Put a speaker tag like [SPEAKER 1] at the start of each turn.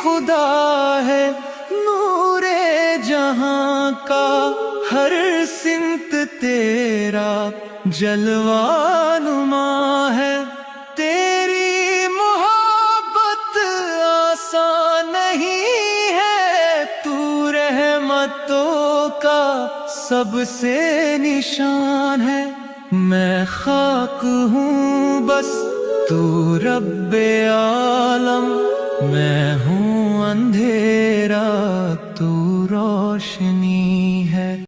[SPEAKER 1] खुदा है, नूरे जहां का हर सिमत तेरा जलवानुमा है। तेरी मोहब्बत आसान नहीं है, तू रहमतों का सबसे निशान है। मैं खाक हूँ बस, तू रब्बे आलम, मैं हूँ अंधेरा।